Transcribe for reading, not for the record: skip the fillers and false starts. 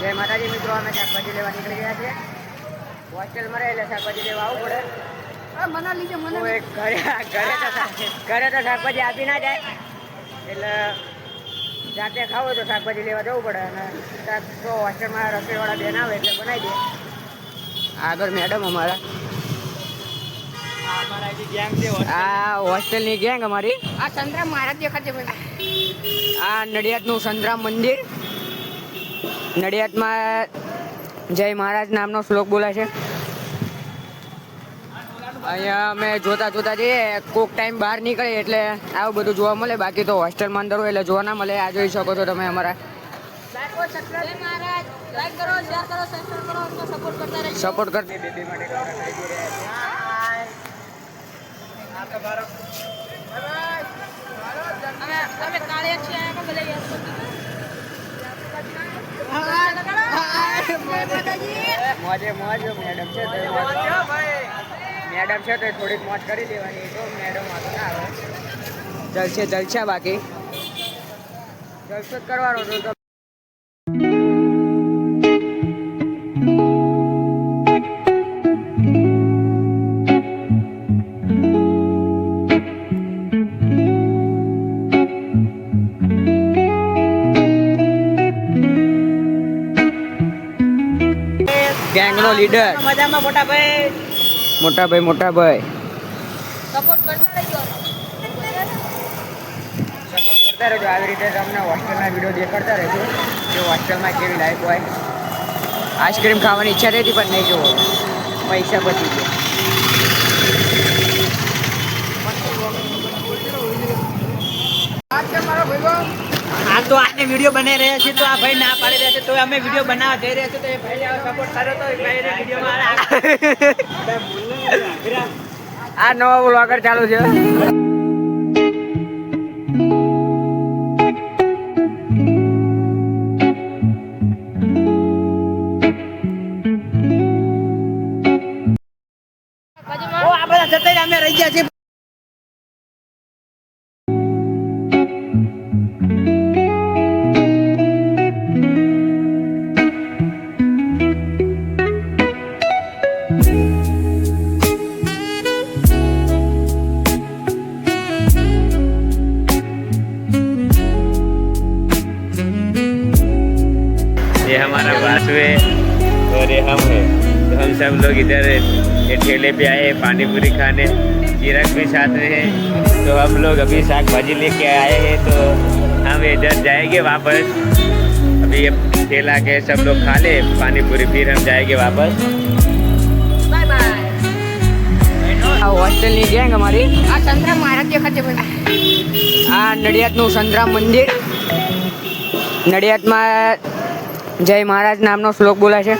જય માતાજી મિત્રો, અમે શાકભાજી લેવા નીકળી ગયા છીએ. હોસ્ટેલમાં રહે એટલે શાકભાજી લેવા આવવું પડે. ઘરે તો શાકભાજી આપી ના જાય, એટલે જાતે ખાવો તો શાકભાજી લેવા જવું પડે. અને તો હોસ્ટેલમાં રસોઈવાળા બેન આવે એટલે બનાવી દે. આગળ મેડમ અમારા આ હોસ્ટેલની ગેંગ અમારી. આ સંતરામ મહારાજ દેખાશે. આ નડિયાદનું સંતરામ મંદિર. નડિયાદમાં જય મહારાજ નામનો શ્લોક બોલાય છે. અહીંયા અમે જોતા જઈએ, કોક ટાઈમ બહાર નીકળે એટલે આવું બધું જોવા મળે. બાકી તો હોસ્ટેલમાં અંદર હોય એટલે જોવા ના મળે. આ જોઈ શકો છો તમે અમારા સપોર્ટ કરતી બેબી માટે મેડમ છે તો થોડીક મોજ કરી દેવાની. તો મેડમ વાતો ના આવે. જલશે બાકી જલસો જ કરવાનો તો. ગેંગનો લીડર મજામાં મોટા ભાઈ સપોર્ટ કરતા રહેજો. આવી રીતે તમને હોસ્ટેલના વિડીયો દેખાડતા રહેજો કે હોસ્ટેલમાં કેવી લાઈફ હોય. આઈસ્ક્રીમ ખાવાની ઈચ્છા રહેતી પણ નહીં જોવો, પૈસા બચી ગયા. આ તો આને વિડીયો બનાવી રહ્યા છે તો આ ભાઈ ના પાડી રહ્યા છે તો અમે વિડીયો બનાવવા જઈ રહ્યા છે તો એ ભાઈને સપોર્ટ કર્યો તો એ ભાઈને વિડીયોમાં આ નવો વ્લોગર ચાલુ છે. આ બધા જતા અમે રહી ગયા છીએ. ये हमारा वासु है और ये हम है. तो हम सब लोग इधर ये ठेले पे आए पानी पूरी खाने. चिरक भी साथ में है. तो हम लोग अभी साग भाजी लेके आए हैं तो हम इधर जाएंगे वापस. अभी ये ठेला के सब लोग खा ले पानी पूरी, फिर हम जाएंगे वापस. Bye bye. આ હોસ્ટેલની ગેંગ અમારી. આ સંતરામ મહારાજ દેખાશે. આ નડિયાદનું સંતરામ મંદિર. નડિયાદમાં જય મહારાજ નામનો શ્લોક બોલાય છે.